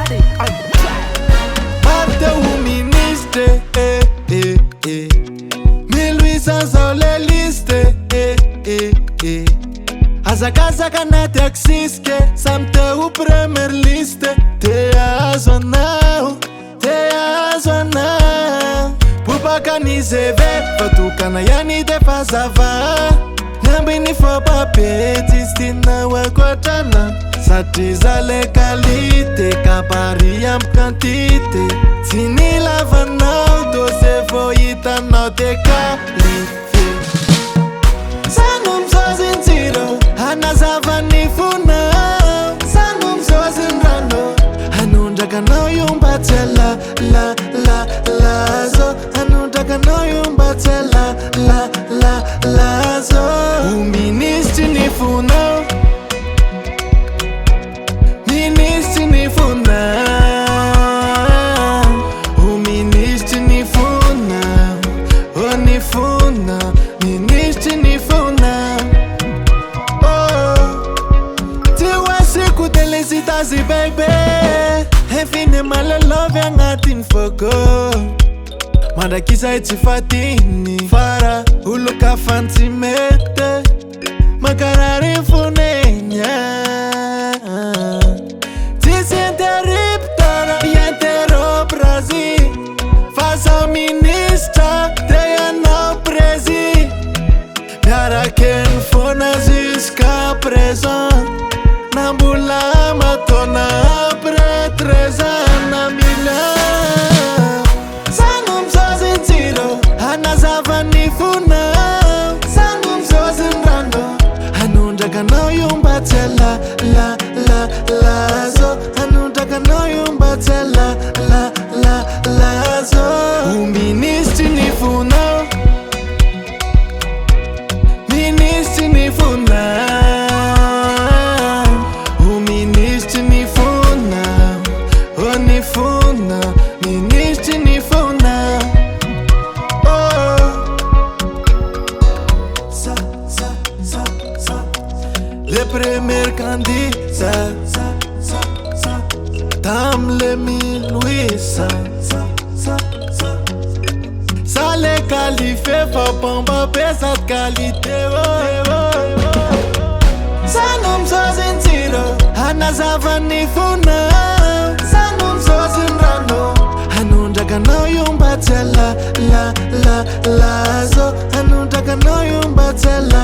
Static on the track. Parte un ministre, mi Luisa sau le liste, Aza casa ca na taxiske, sam te u premier liste. Te azo now, Pupa ka ni zeve, fatu ka na yani te fazava. Nambi ni fo papeti, stina wa kotana. Satiza le kalite, kapari am kantite. Tini lava now, do se voita no te kalife. Sanum zozin zero, anazava ni funa. Sanum zozin rando, anundaka no yumbatela, lazo. Anundaka no yumbatela, lazo. Uministi ni funa. Ministi ni funa. Uministi ni funa. Oh ni funa. Ministi ni funa. Oh, tiwa siku telecitazi baby. Hefine male love yang atin foko. Manda kisa itifatini fara uluka fanti mete. Makarari funenya. Tisiente riptara Yentero Brasil. Faça ministra Teia no presi. Miara ken fona ziska prezon. Nambula matona apre trezana mina. Sanum zozin zero, anazava ni funa. Sanum zozin rando, anundaka no yumbatela, lazo. Anundaka no yumbatela, lazo. Uministi ni funa. Ministi ni funa. Uministi ni funa. Oh ni funa. Ministi ni funa. Oh, le premier candidat. Tam le mi Luisa. Ça les qualifié, faut pas pesa de qualité. Sanum zozin zero, anazava ni funa. Sanum zozin rando, anundaka no yumbatela, lazo. Anundaka no yumbatela,